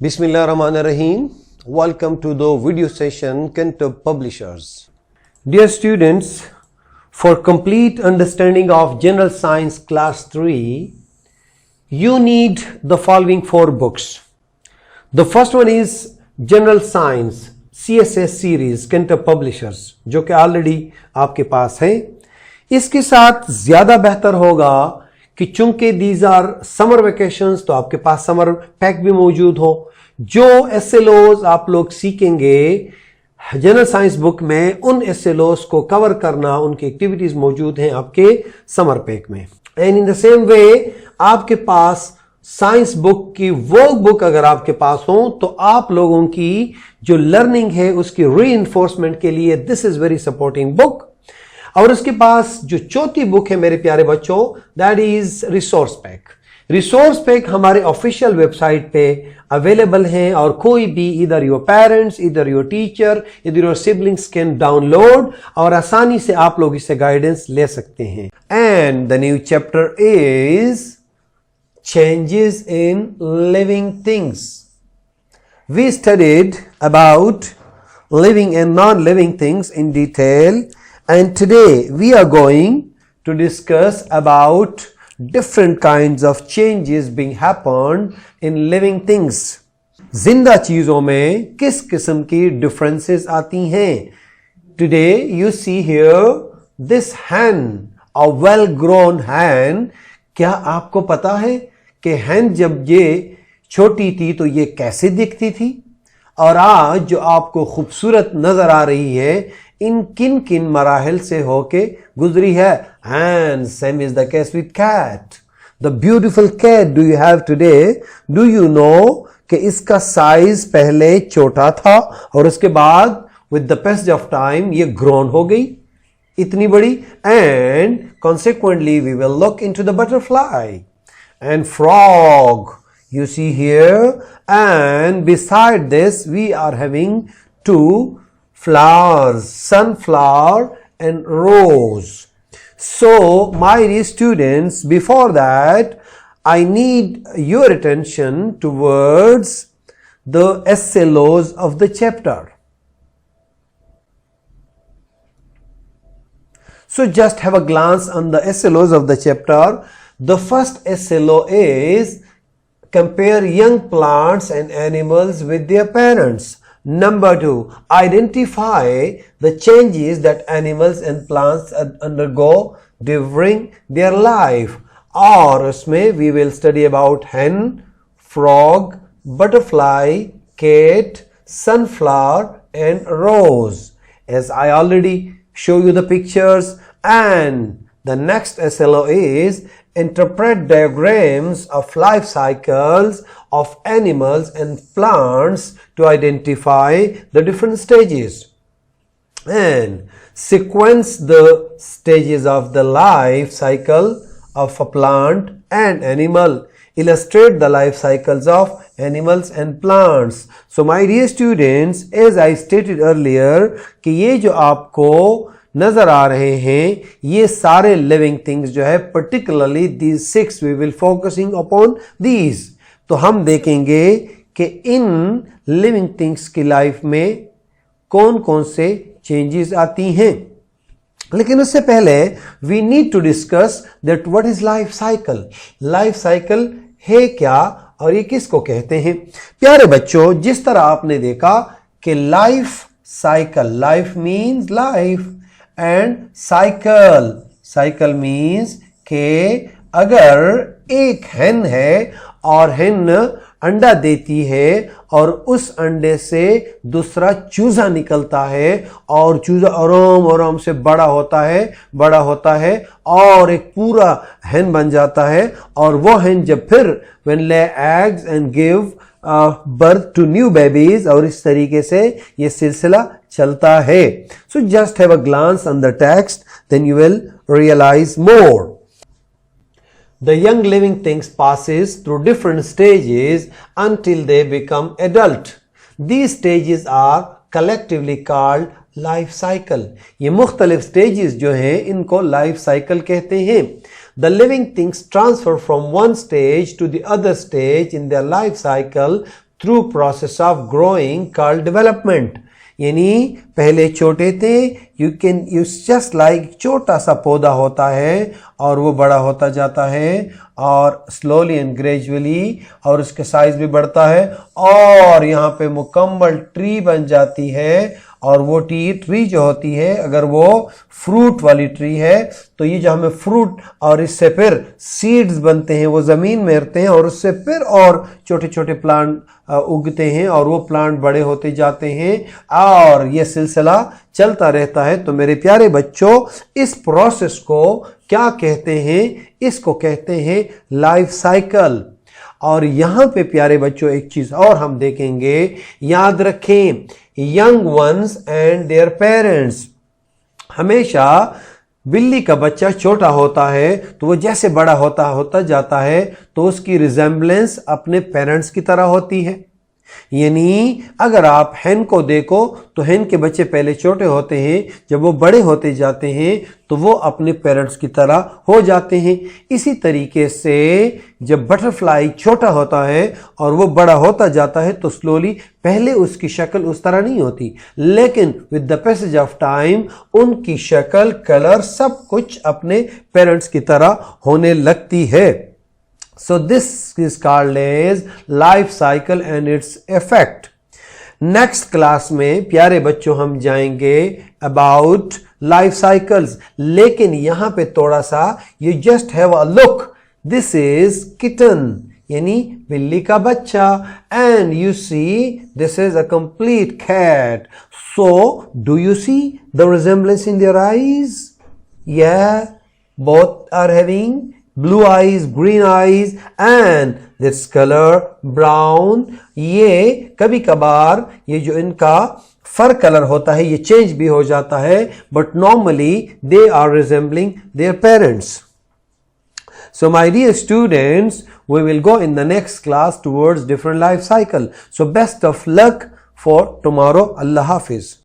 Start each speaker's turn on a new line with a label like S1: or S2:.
S1: Bismillahirrahmanirrahim. Welcome to the video session Kentub Publishers. Dear students, for complete understanding of General Science Class 3, you need the following 4 books. The first one is General Science CSS series Kentub Publishers, जो कि already आपके पास है. इसके साथ ज्यादा बेहतर होगा कि चूंकि दीज आर समर वेकेशंस तो आपके पास समर पैक भी मौजूद हो. जो एसएलओज आप लोग सीखेंगे जनरल साइंस बुक में, उन एसएलओज को कवर करना, उनकी एक्टिविटीज मौजूद हैं आपके समर पैक में. And in the same way आपके पास साइंस बुक की वर्क बुक अगर आपके पास हो तो आप लोगों की जो लर्निंग है उसकी रीइंफोर्समेंट के लिए this is very supporting book. और उसके पास जो चौथी बुक है मेरे प्यारे बच्चों, that is resource pack. Resource pack हमारे ऑफिशियल वेबसाइट पे अवेलेबल है और कोई भी इधर योर पेरेंट्स, इधर योर टीचर, इधर योर सिबलिंग्स कैन डाउनलोड और आसानी से आप लोग इससे गाइडेंस ले सकते हैं. And the new chapter is changes in living things. We studied about living and non living things in detail. And today we are going to discuss about different kinds of changes being happened in living things. जिंदा चीजों में किस किस्म की differences आती हैं. Today you see here this hen, a well-grown hen. क्या आपको पता है कि hen जब ये छोटी थी तो ये कैसे दिखती थी और आज जो आपको खूबसूरत नजर आ रही है इन किन किन मराहिल से होके गुजरी है. And same is the case with cat. The beautiful cat do you have today, do you know कि इसका साइज पहले छोटा था और उसके बाद with the passage of time ये grown हो गई इतनी बड़ी. And consequently we will look into the butterfly and frog you see here. And beside this we are having 2 flowers, sunflower and rose. So my dear students, before that I need your attention towards the SLOs of the chapter. So just have a glance on the SLOs of the chapter. The first SLO is compare young plants and animals with their parents. Number 2, identify the changes that animals and plants undergo during their life. और उसमें we will study about hen, frog, butterfly, cat, sunflower and rose. As I already show you the pictures. And the next SLO is interpret diagrams of life cycles of animals and plants to identify the different stages and sequence the stages of the life cycle of a plant and animal. Illustrate the life cycles of animals and plants. So my dear students, as I stated earlier कि ये जो आपको नजर आ रहे हैं ये सारे living things जो है, particularly these 6 we will focusing upon these. तो हम देखेंगे कि इन लिविंग थिंग्स की लाइफ में कौन कौन से चेंजेस आती हैं. लेकिन उससे पहले we need to discuss that what is life cycle. Life cycle है क्या और ये किसको कहते हैं. प्यारे बच्चों, जिस तरह आपने देखा कि life cycle, life means life and cycle means के अगर एक hen है और hen अंडा देती है और उस अंडे से दूसरा चूजा निकलता है और चूजा आराम से बड़ा होता है और एक पूरा hen बन जाता है और वो hen जब फिर when lay eggs and give birth to new babies और इस तरीके से ये सिलसिला चलता है. So just have a glance on the text, then you will realize more. The young living things passes through different stages until they become adult. These stages are collectively called life cycle. ये मुख्तलिफ stages जो हैं इनको life cycle कहते हैं. The living things transfer from one stage to the other stage in their life cycle through process of growing called development. यानी पहले छोटे थे, you just like छोटा सा पौधा होता है और वो बड़ा होता जाता है और slowly and gradually, और उसके साइज भी बढ़ता है और यहाँ पे मुकम्मल ट्री बन जाती है। और वो ट्री जो होती है, अगर वो फ्रूट वाली ट्री है तो ये जो हमें फ्रूट और इससे फिर सीड्स बनते हैं, वो ज़मीन में रहते हैं और उससे फिर और छोटे छोटे प्लांट उगते हैं और वो प्लांट बड़े होते जाते हैं और ये सिलसिला चलता रहता है। तो मेरे प्यारे बच्चों, इस प्रोसेस को क्या कहते हैं? इसको कहते हैं लाइफ साइकिल। और यहाँ पे प्यारे बच्चों एक चीज और हम देखेंगे, याद रखें, young ones and their parents. हमेशा बिल्ली का बच्चा छोटा होता है तो वो जैसे बड़ा होता जाता है तो उसकी रिजेम्बलेंस अपने पेरेंट्स की तरह होती है। यानी अगर आप हैन को देखो तो हैन के बच्चे पहले छोटे होते हैं, जब वो बड़े होते जाते हैं तो वो अपने पेरेंट्स की तरह हो जाते हैं। इसी तरीके से जब बटरफ्लाई छोटा होता है और वो बड़ा होता जाता है तो स्लोली पहले उसकी शक्ल उस तरह नहीं होती, लेकिन with the passage of time उनकी शक्ल, कलर, सब कुछ अपने पेरेंट्स की तरह होने लगती है। So this is called as life cycle and its effect. Next class में प्यारे बच्चों हम जाएंगे about life cycles, लेकिन यहाँ पे थोड़ा सा you just have a look. This is kitten, यानी बिल्ली का बच्चा, and you see this is a complete cat. So do you see the resemblance in their eyes? Yeah, both are having blue eyes, green eyes and this color brown. ये कभी कभार ये जो इनका फर कलर होता है ये चेंज भी हो जाता है, but normally they are resembling their parents. So my dear students, we will go in the next class towards different life cycle. So best of luck for tomorrow. Allah Hafiz.